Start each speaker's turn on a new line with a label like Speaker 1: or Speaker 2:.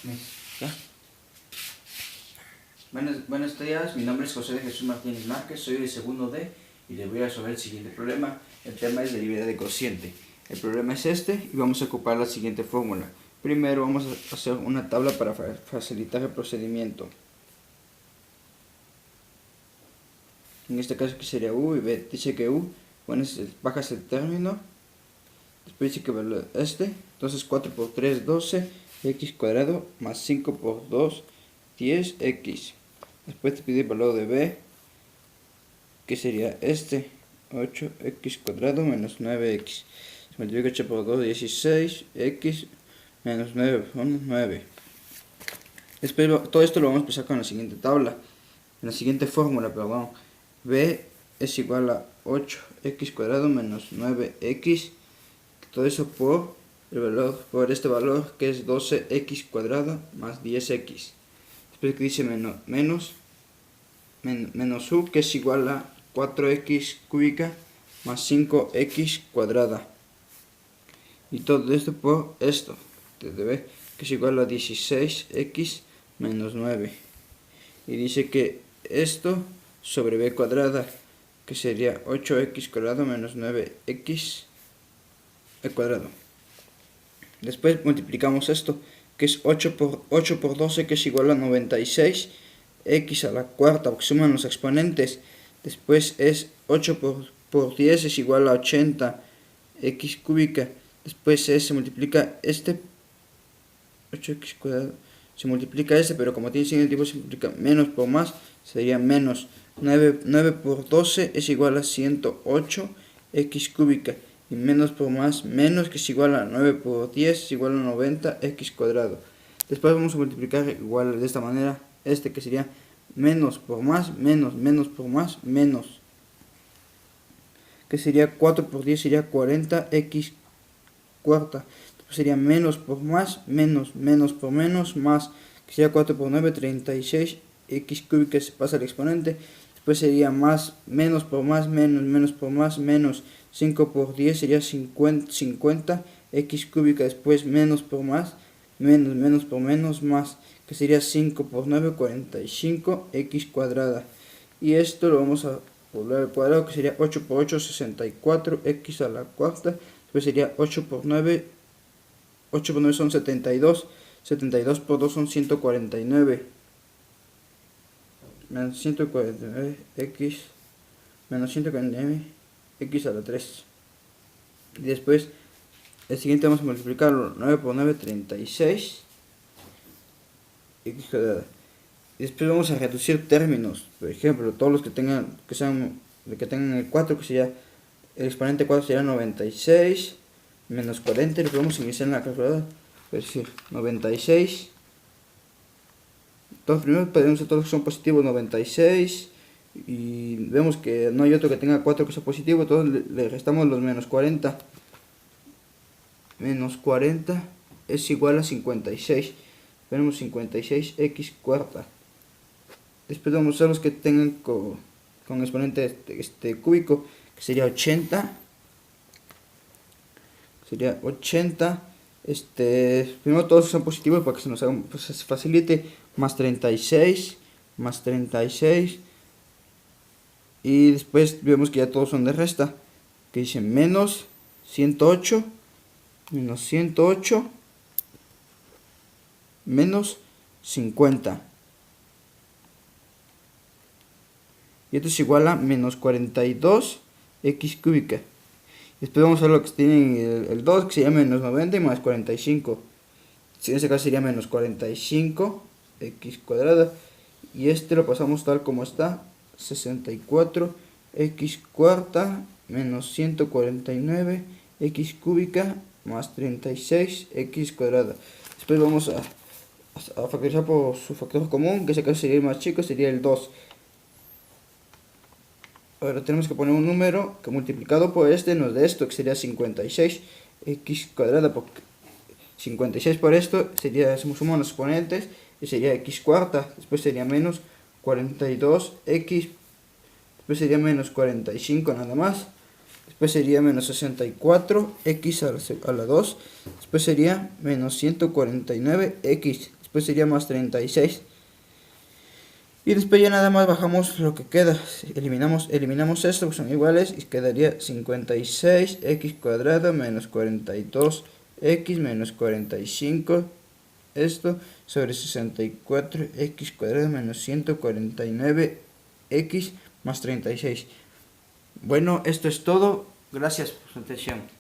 Speaker 1: ¿Ya? Buenos días, mi nombre es José de Jesús Martínez Márquez, soy de segundo D y les voy a resolver el siguiente problema. El tema es derivada de cociente. El problema es este y vamos a ocupar la siguiente fórmula. Primero vamos a hacer una tabla para facilitar el procedimiento. En este caso aquí sería U y B dice que U, bajas el término, después dice que valor entonces 4 por 3, 12, x cuadrado más 5 por 2, 10x. Después te pide el valor de B, que sería 8x cuadrado menos 9x. Se multiplica 8 por 2, 16x menos 9 por 9. Después todo esto lo vamos a empezar con la siguiente tabla, en la siguiente fórmula, perdón. B es igual a 8x cuadrado menos 9x. Todo eso por este valor que es 12x cuadrado más 10x. Después que dice menos u, que es igual a 4x cúbica más 5x cuadrada. Y todo esto por esto, de b, que es igual a 16x menos 9. Y dice que esto sobre b cuadrada, que sería 8x cuadrado menos 9x al cuadrado. Después multiplicamos esto, que es 8 por 12, que es igual a 96, x a la cuarta, porque suman los exponentes. Después es 8 por 10 es igual a 80, x cúbica. Después se multiplica 8x cuadrado, se multiplica pero como tiene signo negativo se multiplica menos por más, sería menos 9 por 12 es igual a 108, x cúbica. Y menos por más, menos, que es igual a 9 por 10 es igual a 90 x cuadrado. Después vamos a multiplicar igual de esta manera, que sería menos por más, menos por más, menos, que sería 4 por 10 sería 40 x cuarta. Después sería menos por más, menos por menos, más, que sería 4 por 9, 36 x cúbica, se pasa el exponente. Después sería más, menos por más, menos por más, menos 5 por 10 sería 50 x cúbica. Después menos por más, menos por menos, más, que sería 5 por 9, 45 x cuadrada. Y esto lo vamos a volver al cuadrado, que sería 8 por 8, 64 x a la cuarta. Después sería 8 por 9 son 72, 72 por 2 son 149. Menos 149 x menos 149 x a la 3. Y después el siguiente vamos a multiplicarlo, 9 por 9, 36 x cuadrada. Y después vamos a reducir términos, por ejemplo, todos los que tengan el 4, que sería el exponente 4 sería 96 menos 40, y lo podemos iniciar en la calculadora, es decir, 96. Entonces primero podemos hacer todos los que son positivos, 96, y vemos que no hay otro que tenga 4 que sea positivo, entonces le restamos los menos 40. Menos 40 es igual a 56. Tenemos 56x cuarta. Después vamos a usar los que tengan con exponente cúbico, que sería 80. Sería 80. Primero todos son positivos para que se nos haga, pues, se facilite. Más 36, más 36. Y después vemos que ya todos son de resta, que dice menos 108, menos 108, menos 50. Y esto es igual a menos 42 x cúbica. Después vamos a ver lo que tiene el 2, que sería menos 90 y más 45. En este caso sería menos 45 x cuadrada. Y lo pasamos tal como está, 64 x cuarta menos 149 x cúbica más 36 x cuadrada. Después vamos a factorizar por su factor común, que en este caso sería el más chico, sería el 2. Ahora tenemos que poner un número que multiplicado por nos da esto, que sería 56 x cuadrada, porque 56 por esto sería, sumamos los exponentes, y sería x cuarta. Después sería menos 42x, después sería menos 45 nada más, después sería menos 64x a la 2, después sería menos 149x, después sería más 36. Y después ya nada más bajamos lo que queda, eliminamos esto, pues son iguales, y quedaría 56x cuadrado menos 42x menos 45, esto sobre 64x cuadrado menos 149x más 36. Bueno, esto es todo, gracias por su atención.